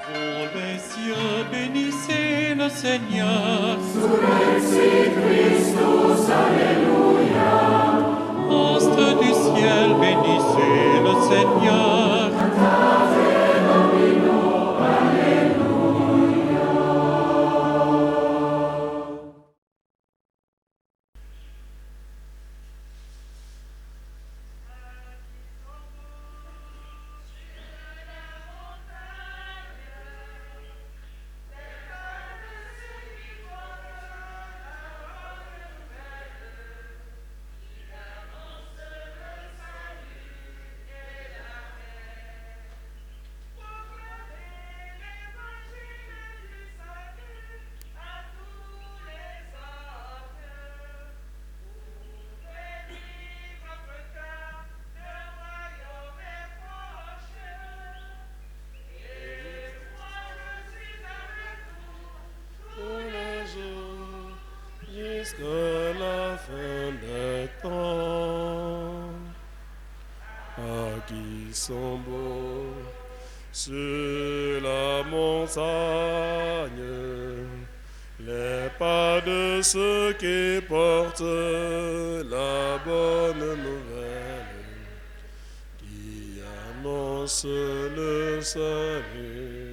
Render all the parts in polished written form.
Pour les cieux, bénissez le Seigneur. Surrexit Christus, Alléluia. Astres du ciel, bénissez le Seigneur. Cantate Domino, Alléluia. Jusqu'à la fin des temps, à qui sont beaux sur la montagne, les pas de ceux qui portent la bonne nouvelle, qui annoncent le salut.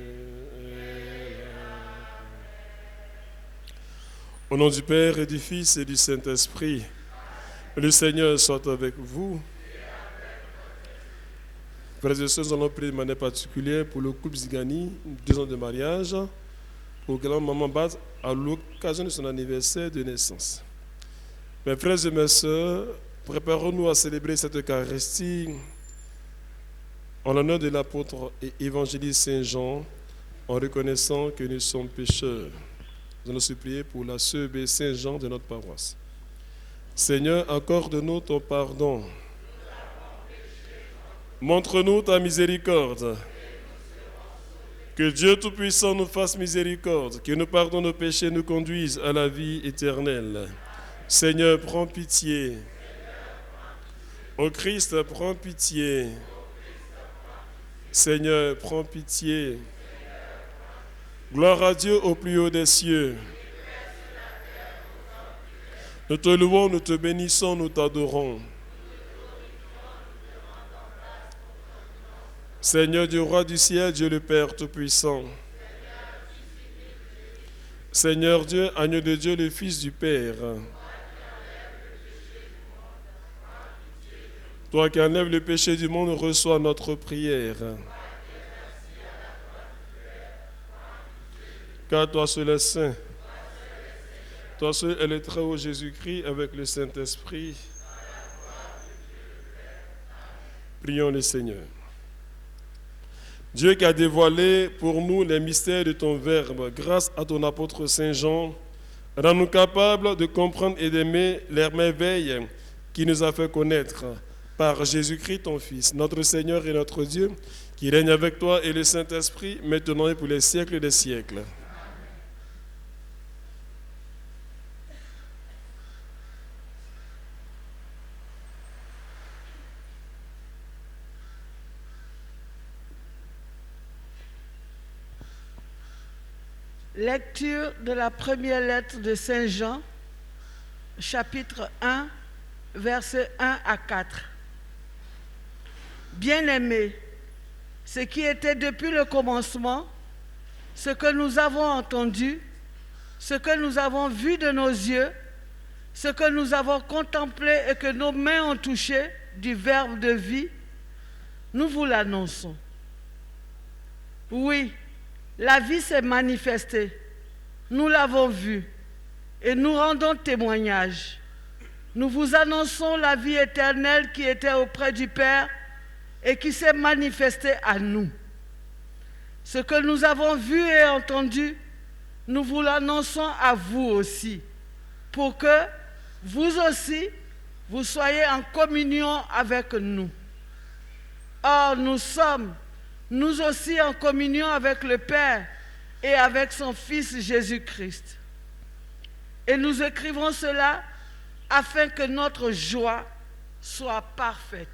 Au nom du Père et du Fils et du Saint-Esprit, le Seigneur soit avec vous. Frères et sœurs, nous allons prier de manière particulière pour le couple Zigani, 2 ans de mariage, pour grand-maman Bat à l'occasion de son anniversaire de naissance. Mes frères et mes sœurs, préparons-nous à célébrer cette Eucharistie en l'honneur de l'apôtre et évangéliste Saint Jean, en reconnaissant que nous sommes pécheurs. Nous allons supplier pour la sœur B. Saint-Jean de notre paroisse. Seigneur, accorde-nous ton pardon. Montre-nous ta miséricorde. Que Dieu Tout-Puissant nous fasse miséricorde, que nous pardonne nos péchés, nous conduise à la vie éternelle. Seigneur, prends pitié. Ô Christ, prends pitié. Seigneur, prends pitié. Gloire à Dieu au plus haut des cieux. Nous te louons, nous te bénissons, nous t'adorons. Seigneur du roi du ciel, Dieu le Père Tout-Puissant. Seigneur Dieu, agneau de Dieu, le Fils du Père. Toi qui enlèves le péché du monde, reçois notre prière. Car toi seul es saint, toi seul est le très haut Jésus-Christ avec le Saint-Esprit. Prions le Seigneur. Dieu qui a dévoilé pour nous les mystères de ton Verbe, grâce à ton apôtre Saint Jean, rends-nous capables de comprendre et d'aimer les merveilles qui nous a fait connaître par Jésus-Christ ton Fils, notre Seigneur et notre Dieu, qui règne avec toi et le Saint-Esprit, maintenant et pour les siècles des siècles. Lecture de la première lettre de Saint Jean, chapitre 1, versets 1 à 4. Bien-aimés, ce qui était depuis le commencement, ce que nous avons entendu, ce que nous avons vu de nos yeux, ce que nous avons contemplé et que nos mains ont touché du Verbe de vie, nous vous l'annonçons. Oui, la vie s'est manifestée, nous l'avons vue et nous rendons témoignage. Nous vous annonçons la vie éternelle qui était auprès du Père et qui s'est manifestée à nous. Ce que nous avons vu et entendu, nous vous l'annonçons à vous aussi, pour que vous aussi, vous soyez en communion avec nous. Or, nous sommes nous aussi en communion avec le Père et avec son Fils Jésus-Christ. Et nous écrivons cela afin que notre joie soit parfaite.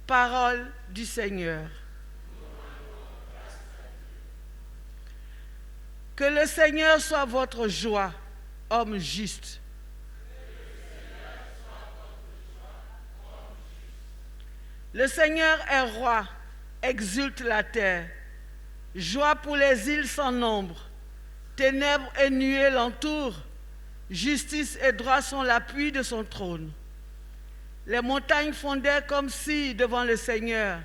Parole du Seigneur. Que le Seigneur soit votre joie, homme juste. Le Seigneur est roi, exulte la terre. Joie pour les îles sans nombre. Ténèbres et nuées l'entourent. Justice et droit sont l'appui de son trône. Les montagnes fondaient comme si devant le Seigneur,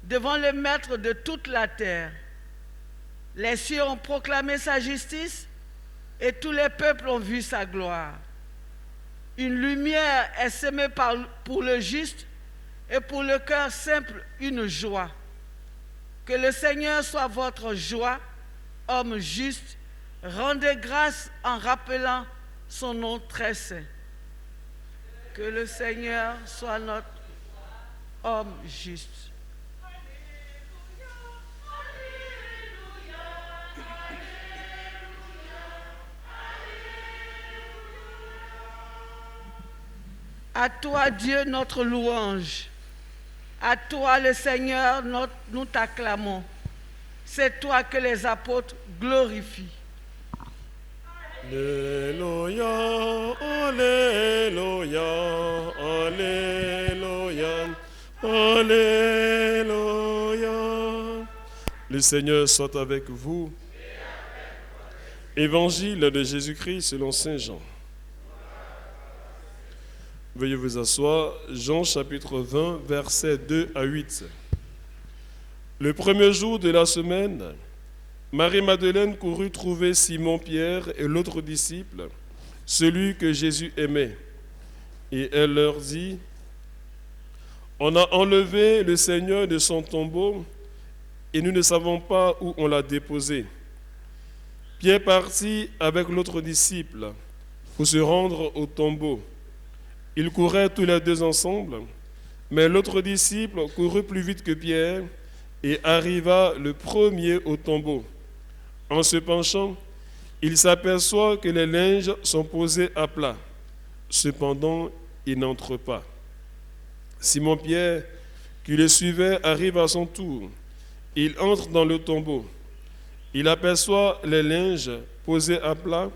devant le Maître de toute la terre. Les cieux ont proclamé sa justice et tous les peuples ont vu sa gloire. Une lumière est semée pour le juste et pour le cœur simple une joie. Que le Seigneur soit votre joie, homme juste. Rendez grâce en rappelant son nom très saint. Que le Seigneur soit notre homme juste. À toi, Dieu, notre louange. À toi, le Seigneur, nous t'acclamons. C'est toi que les apôtres glorifient. Alléluia, Alléluia, Alléluia, Alléluia. Le Seigneur soit avec vous. Évangile de Jésus-Christ selon Saint Jean. Veuillez vous asseoir. Jean chapitre 20, versets 2 à 8. Le premier jour de la semaine, Marie-Madeleine courut trouver Simon-Pierre et l'autre disciple, celui que Jésus aimait. Et elle leur dit, « On a enlevé le Seigneur de son tombeau et nous ne savons pas où on l'a déposé. » Pierre partit avec l'autre disciple pour se rendre au tombeau. Ils couraient tous les deux ensemble, mais l'autre disciple courut plus vite que Pierre et arriva le premier au tombeau. En se penchant, il s'aperçoit que les linges sont posés à plat. Cependant, il n'entre pas. Simon-Pierre, qui le suivait, arrive à son tour. Il entre dans le tombeau. Il aperçoit les linges posés à plat,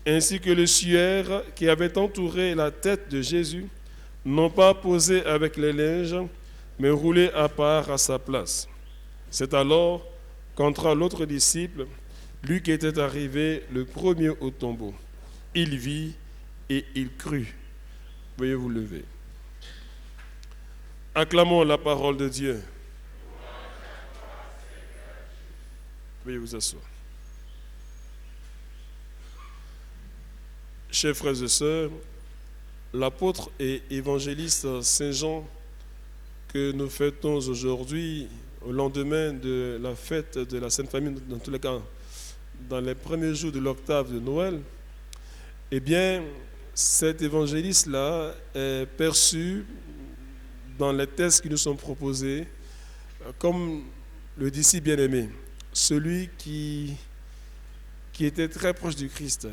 ainsi que le suaire qui avait entouré la tête de Jésus, non pas posé avec les linges, mais roulé à part à sa place. C'est alors qu'entra l'autre disciple, lui qui était arrivé le premier au tombeau. Il vit et il crut. Veuillez vous lever. Acclamons la parole de Dieu. Veuillez vous asseoir. Chers frères et sœurs, l'apôtre et évangéliste Saint Jean, que nous fêtons aujourd'hui, au lendemain de la fête de la Sainte Famille, dans tous les cas, dans les premiers jours de l'octave de Noël, eh bien, cet évangéliste-là est perçu dans les textes qui nous sont proposés comme le disciple bien-aimé, celui qui était très proche du Christ.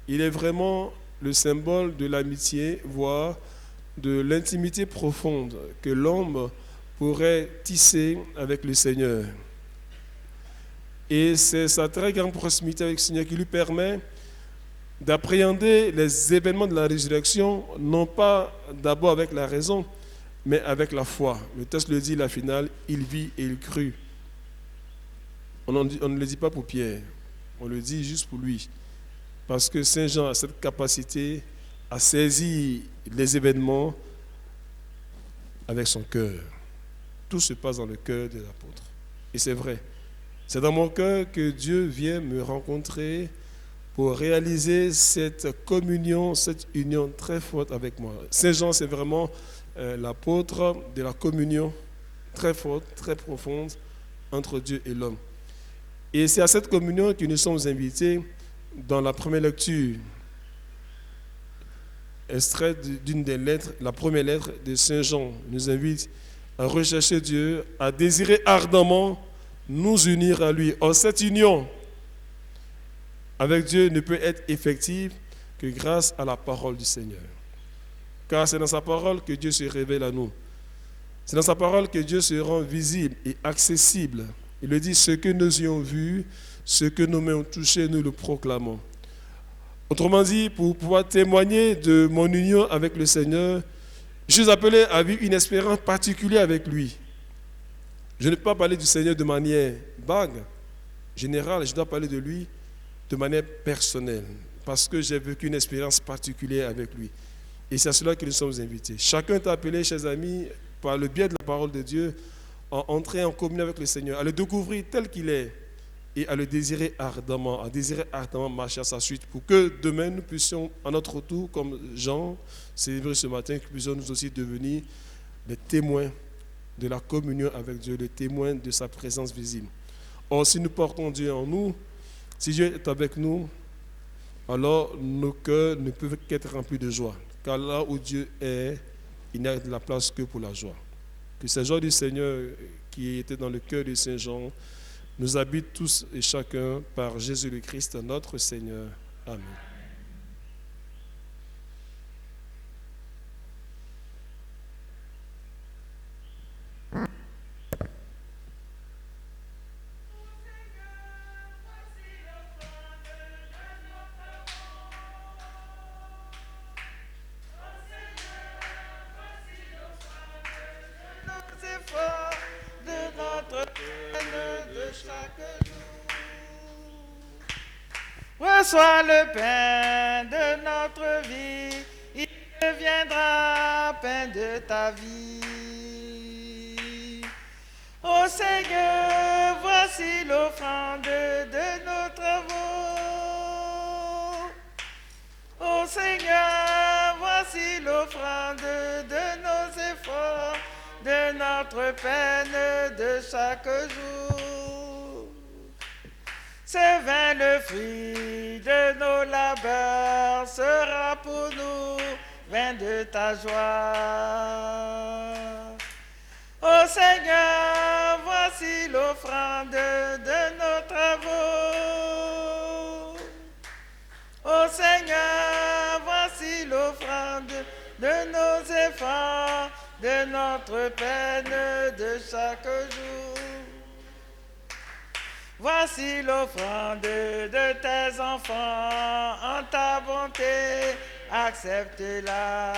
Il est vraiment le symbole de l'amitié, voire de l'intimité profonde que l'homme pourrait tisser avec le Seigneur. Et c'est sa très grande proximité avec le Seigneur qui lui permet d'appréhender les événements de la résurrection, non pas d'abord avec la raison, mais avec la foi. Le texte le dit, la finale, il vit et il crut. On ne le dit pas pour Pierre, on le dit juste pour lui. Parce que Saint Jean a cette capacité à saisir les événements avec son cœur. Tout se passe dans le cœur de l'apôtre. Et c'est vrai. C'est dans mon cœur que Dieu vient me rencontrer pour réaliser cette communion, cette union très forte avec moi. Saint Jean, c'est vraiment l'apôtre de la communion très forte, très profonde entre Dieu et l'homme. Et c'est à cette communion que nous sommes invités dans la première lecture, extraite d'une des lettres, la première lettre de Saint Jean, nous invite à rechercher Dieu, à désirer ardemment nous unir à lui. Or, cette union avec Dieu ne peut être effective que grâce à la parole du Seigneur. Car c'est dans sa parole que Dieu se révèle à nous. C'est dans sa parole que Dieu se rend visible et accessible. Il le dit, ce que nous ayons vu, ce que nos mains ont touché, nous le proclamons. Autrement dit, pour pouvoir témoigner de mon union avec le Seigneur, je suis appelé à vivre une expérience particulière avec lui. Je ne peux pas parler du Seigneur de manière vague, générale, je dois parler de lui de manière personnelle, parce que j'ai vécu une expérience particulière avec lui. Et c'est à cela que nous sommes invités. Chacun est appelé, chers amis, par le biais de la parole de Dieu, à entrer en communion avec le Seigneur, à le découvrir tel qu'il est et à le désirer ardemment, marcher à sa suite, pour que demain nous puissions, à notre tour, comme Jean célébré ce matin, que nous puissions nous aussi devenir des témoins de la communion avec Dieu, des témoins de sa présence visible. Or, si nous portons Dieu en nous, si Dieu est avec nous, alors nos cœurs ne peuvent qu'être remplis de joie. Car là où Dieu est, il n'y a de la place que pour la joie. Que cette joie du Seigneur qui était dans le cœur de Saint Jean nous habite tous et chacun par Jésus le Christ, notre Seigneur. Amen. Reçois le pain de notre vie, il deviendra pain de ta vie. Ô Seigneur, voici l'offrande de nos travaux. Ô Seigneur, voici l'offrande de nos efforts, de notre peine de chaque jour. Ce vin, le fruit de nos labeurs, sera pour nous vin de ta joie. Ô Seigneur, voici l'offrande de nos travaux. Ô Seigneur, voici l'offrande de nos efforts, de notre peine de chaque jour. Voici l'offrande de tes enfants, en ta bonté, accepte-la.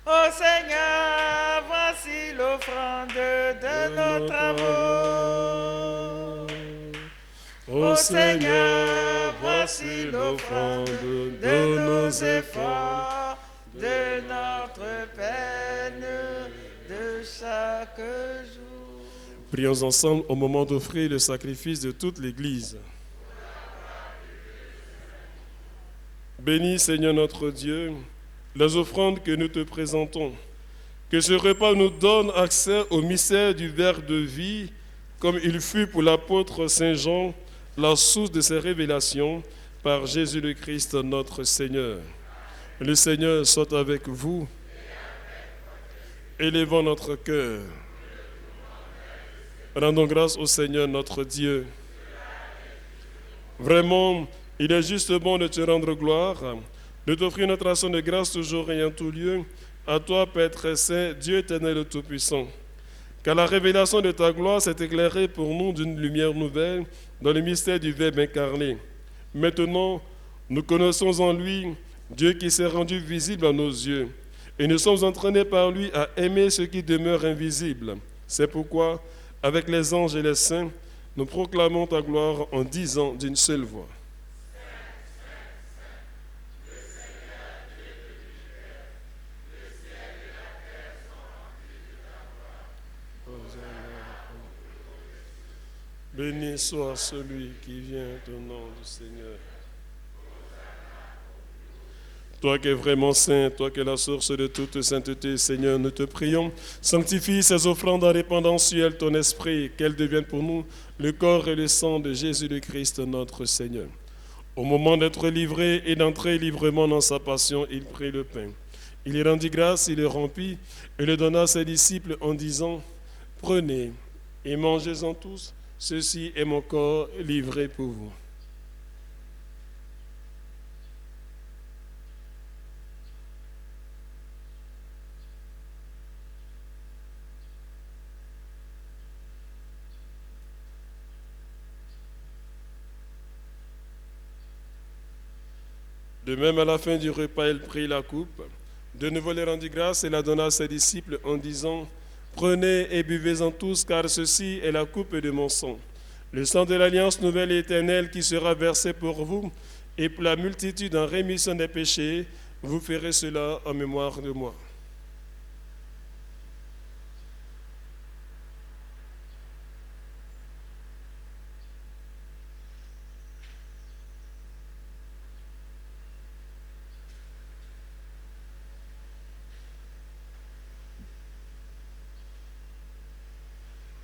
Ô Seigneur, voici l'offrande de nos travaux. Ô Seigneur, voici l'offrande de nos efforts, de notre peine de chaque jour. Prions ensemble au moment d'offrir le sacrifice de toute l'Église. Bénis, Seigneur notre Dieu, les offrandes que nous te présentons. Que ce repas nous donne accès au mystère du verre de vie, comme il fut pour l'apôtre Saint Jean, la source de ses révélations, par Jésus le Christ notre Seigneur. Le Seigneur soit avec vous. Élevons notre cœur. Rendons grâce au Seigneur notre Dieu. Vraiment, il est juste bon de te rendre gloire, de t'offrir notre action de grâce toujours et en tout lieu, à toi, Père très saint, Dieu éternel et tout-puissant. Car la révélation de ta gloire s'est éclairée pour nous d'une lumière nouvelle dans le mystère du Verbe incarné. Maintenant, nous connaissons en lui Dieu qui s'est rendu visible à nos yeux, et nous sommes entraînés par lui à aimer ce qui demeure invisible. C'est pourquoi, avec les anges et les saints, nous proclamons ta gloire en disant d'une seule voix. Béni soit celui qui vient au nom du Seigneur. Toi qui es vraiment saint, toi qui es la source de toute sainteté, Seigneur, nous te prions, sanctifie ces offrandes en répandant sur elles ton esprit, qu'elles deviennent pour nous le corps et le sang de Jésus le Christ, notre Seigneur. Au moment d'être livré et d'entrer librement dans sa passion, il prit le pain. Il y rendit grâce, il le rompit et le donna à ses disciples en disant, « Prenez et mangez-en tous, ceci est mon corps livré pour vous. » De même, à la fin du repas, il prit la coupe. De nouveau, il rendit grâce et la donna à ses disciples en disant, « Prenez et buvez-en tous, car ceci est la coupe de mon sang. Le sang de l'alliance nouvelle et éternelle qui sera versé pour vous et pour la multitude en rémission des péchés. Vous ferez cela en mémoire de moi. »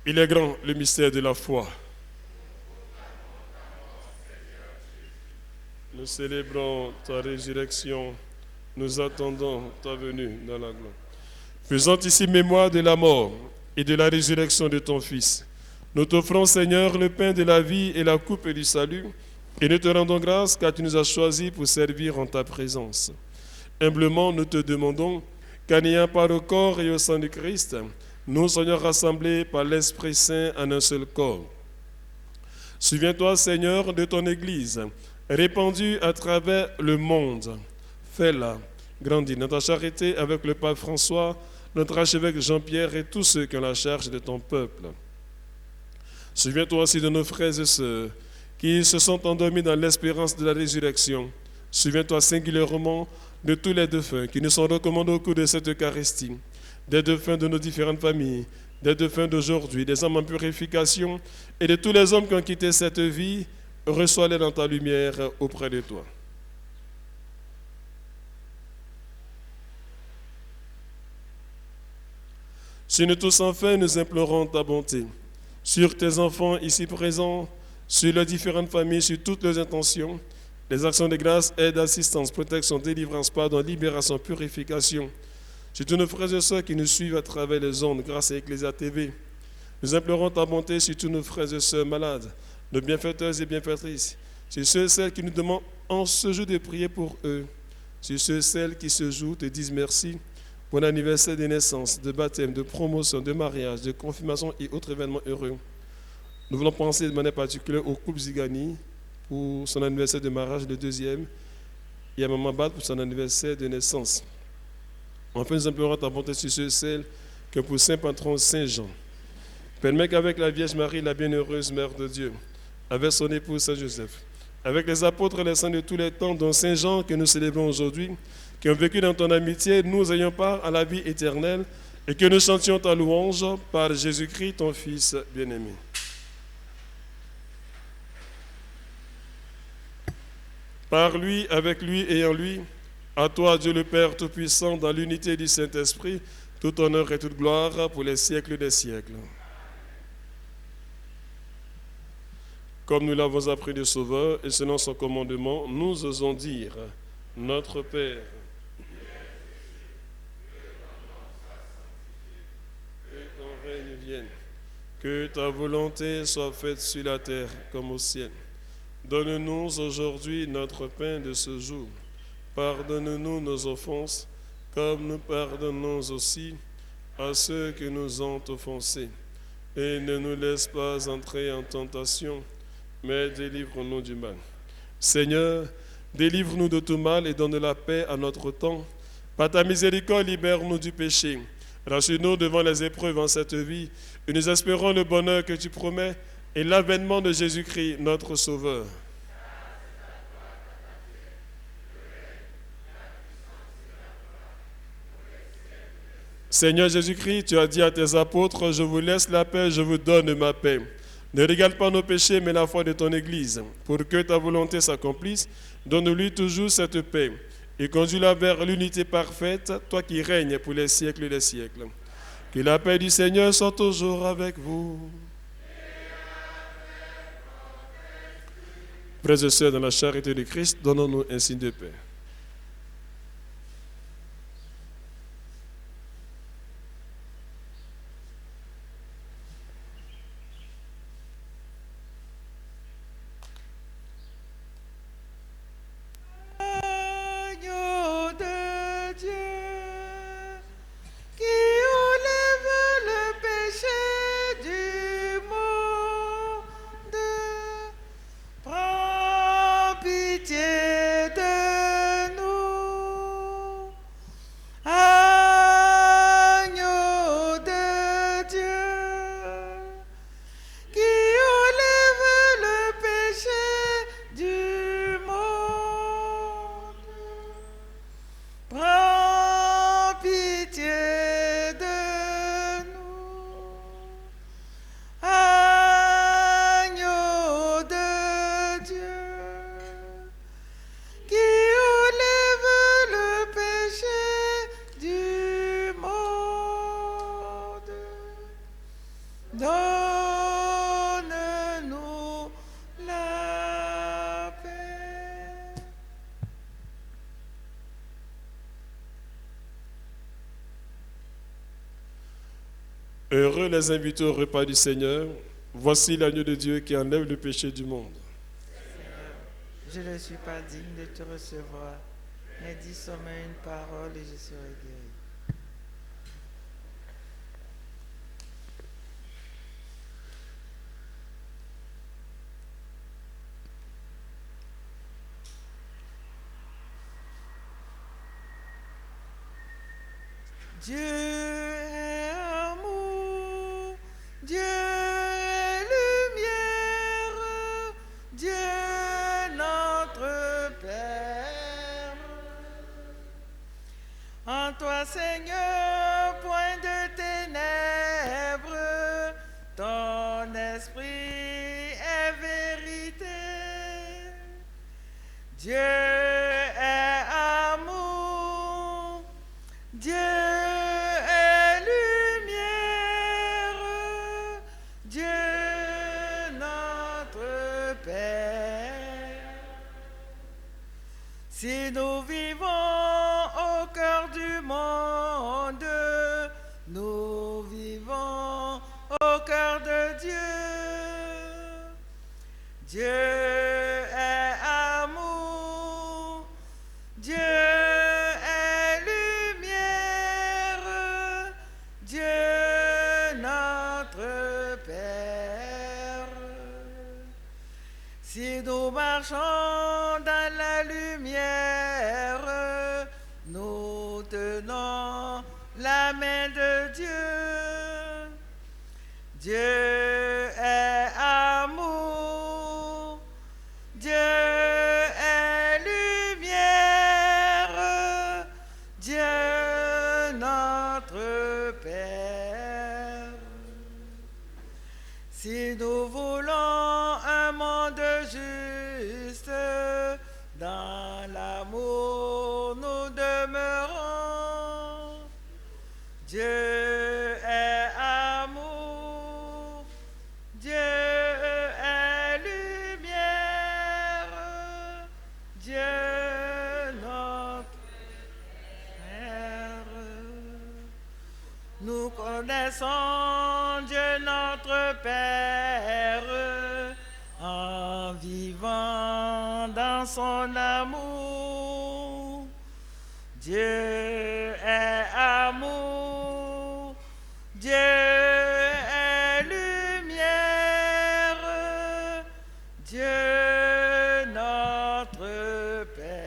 Il est grand le mystère de la foi. Nous célébrons ta résurrection, nous attendons ta venue dans la gloire. Faisant ici mémoire de la mort et de la résurrection de ton Fils, nous t'offrons, Seigneur, le pain de la vie et la coupe du salut, et nous te rendons grâce car tu nous as choisis pour servir en ta présence. Humblement, nous te demandons qu'en ayant part au corps et au sang du Christ, nous soyons rassemblés par l'Esprit Saint en un seul corps. Souviens-toi, Seigneur, de ton Église, répandue à travers le monde. Fais-la grandir dans ta charité avec le pape François, notre archevêque Jean-Pierre et tous ceux qui ont la charge de ton peuple. Souviens-toi aussi de nos frères et sœurs qui se sont endormis dans l'espérance de la résurrection. Souviens-toi singulièrement de tous les défunts qui nous sont recommandés au cours de cette Eucharistie, des défunts de nos différentes familles, des défunts d'aujourd'hui, des hommes en purification et de tous les hommes qui ont quitté cette vie. Reçois-les dans ta lumière auprès de toi. Sur nous tous enfin, nous implorons ta bonté. Sur tes enfants ici présents, sur leurs différentes familles, sur toutes leurs intentions, les actions de grâce, aide, assistance, protection, délivrance, pardon, libération, purification. Sur tous nos frères et sœurs qui nous suivent à travers les ondes grâce à Ecclesia TV, nous implorons ta bonté sur tous nos frères et sœurs malades, nos bienfaiteurs et bienfaitrices, sur ceux et celles qui nous demandent en ce jour de prier pour eux, sur ceux et celles qui ce jour te disent merci pour l'anniversaire de naissance, de baptême, de promotion, de mariage, de confirmation et autres événements heureux. Nous voulons penser de manière particulière au couple Zigani pour son anniversaire de mariage, le deuxième, et à Maman Bat pour son anniversaire de naissance. Enfin, nous implorons ta bonté sur ceux et celles que pour Saint Patron Saint Jean, permet qu'avec la Vierge Marie, la bienheureuse Mère de Dieu, avec son époux Saint Joseph, avec les apôtres et les saints de tous les temps, dont Saint Jean que nous célébrons aujourd'hui, qui ont vécu dans ton amitié, nous ayons part à la vie éternelle et que nous chantions ta louange par Jésus-Christ, ton Fils bien-aimé. Par lui, avec lui et en lui, à toi, Dieu le Père Tout-Puissant, dans l'unité du Saint-Esprit, tout honneur et toute gloire pour les siècles des siècles. Comme nous l'avons appris du Sauveur, et selon son commandement, nous osons dire, notre Père, que ton règne vienne, que ta volonté soit faite sur la terre comme au ciel. Donne-nous aujourd'hui notre pain de ce jour. Pardonne-nous nos offenses, comme nous pardonnons aussi à ceux qui nous ont offensés. Et ne nous laisse pas entrer en tentation, mais délivre-nous du mal. Seigneur, délivre-nous de tout mal et donne la paix à notre temps. Par ta miséricorde, libère-nous du péché. Rassure-nous devant les épreuves en cette vie, et nous espérons le bonheur que tu promets et l'avènement de Jésus-Christ, notre Sauveur. Seigneur Jésus-Christ, tu as dit à tes apôtres, je vous laisse la paix, je vous donne ma paix. Ne regarde pas nos péchés, mais la foi de ton Église. Pour que ta volonté s'accomplisse, donne-lui toujours cette paix et conduis-la vers l'unité parfaite, toi qui règnes pour les siècles des siècles. Que la paix du Seigneur soit toujours avec vous. Frères et sœurs, dans la charité de Christ, donnons-nous un signe de paix. Pitié de donne-nous la paix. Heureux les invités au repas du Seigneur. Voici l'agneau de Dieu qui enlève le péché du monde. Je ne suis pas digne de te recevoir, mais dis seulement une parole et je serai guéri. Dieu est amour, Dieu est lumière, Dieu est notre Père. En toi, Seigneur, point de ténèbres, ton esprit est vérité. Dieu est amour, Dieu est lumière, Dieu notre Père. Si nous vivons au cœur du monde, nous vivons au cœur de Dieu. Dieu est amour, Dieu est lumière, Dieu notre Père. Si nous marchons dans la lumière, nous tenons la main de Dieu. Dieu est amour, Dieu est lumière, Dieu notre Père. Si nous voulons un monde juste, dans l'amour nous demeurons. Dieu est amour, Dieu est lumière, Dieu notre Père. Nous connaissons Dieu notre Père en vivant dans son amour. Dieu est amour, Dieu est lumière, Dieu notre Père.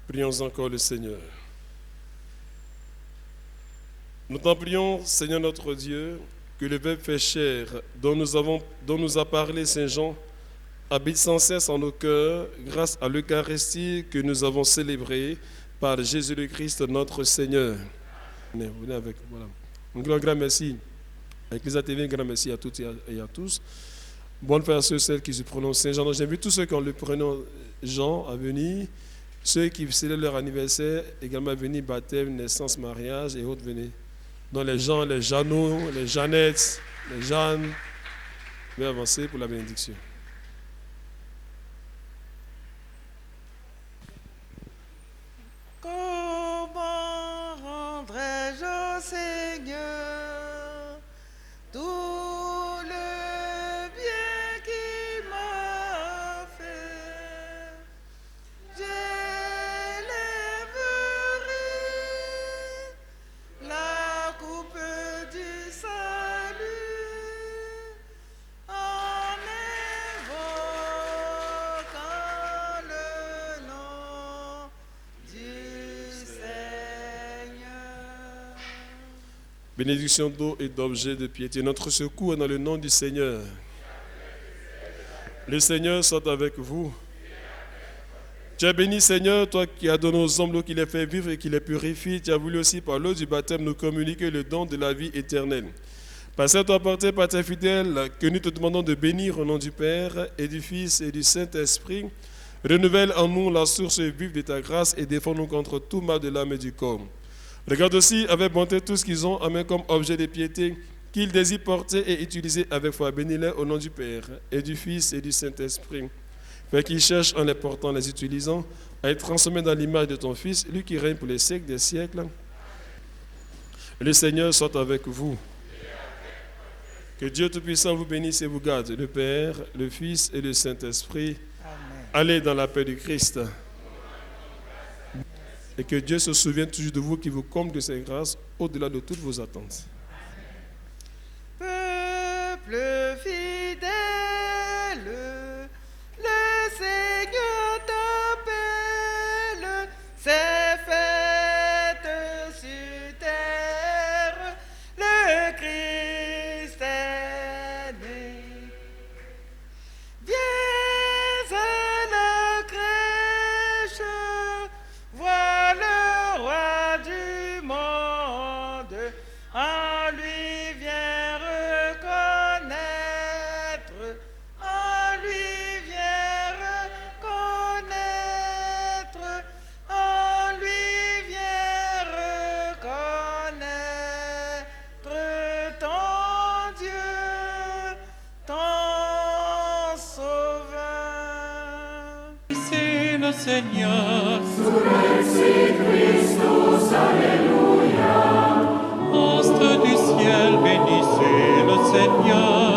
Prions encore le Seigneur. Nous t'en prions, Seigneur notre Dieu, que le Verbe fait chair, dont nous a parlé Saint Jean, habite sans cesse en nos cœurs, grâce à l'Eucharistie que nous avons célébrée par Jésus le Christ, notre Seigneur. Venez avec, voilà. Un grand merci. Avec les ATV, un grand merci à toutes et à tous. Bonne frères et sœurs, celles qui se prononcent Saint Jean. J'invite tous ceux qui ont le prénom Jean à venir. Ceux qui célèbrent leur anniversaire, également à venir, baptême, naissance, mariage et autres, venez. Donc les gens, les Jeannot, les Jeannettes, les Jeannes, veuillez avancer pour la bénédiction. Comment rendrai-je au Seigneur tout le bien qu'il m'a fait? J'élèverai la coupe du salut en évoquant le nom du Seigneur. Bénédiction d'eau et d'objets de piété. Notre secours est dans le nom du Seigneur. Le Seigneur soit avec vous. Tu es béni, Seigneur, toi qui as donné aux hommes l'eau qui les fait vivre et qui les purifie. Tu as voulu aussi, par l'eau du baptême, nous communiquer le don de la vie éternelle. Par cette apportée, par tes fidèles, que nous te demandons de bénir au nom du Père et du Fils et du Saint-Esprit, renouvelle en nous la source vive de ta grâce et défends-nous contre tout mal de l'âme et du corps. Regarde aussi avec bonté tout ce qu'ils ont en main comme objet de piété, qu'ils désirent porter et utiliser avec foi. Bénis-les au nom du Père et du Fils et du Saint-Esprit. Fais qu'ils cherchent en les portant, en les utilisant, à être transformés dans l'image de ton Fils, lui qui règne pour les siècles des siècles. Le Seigneur soit avec vous. Que Dieu Tout-Puissant vous bénisse et vous garde, le Père, le Fils et le Saint-Esprit. Amen. Allez dans la paix du Christ. Et que Dieu se souvienne toujours de vous, qui vous comble de ses grâces au-delà de toutes vos attentes. Peuple fidèle, le Seigneur t'appelle, c'est fête sur terre, le Christ est né. Viens à la crèche, vois le roi du monde, en lui viens reconnaître, en lui viens reconnaître, en lui viens reconnaître ton Dieu, ton Sauveur. C'est le Seigneur. Astre du ciel, bénissez le Seigneur.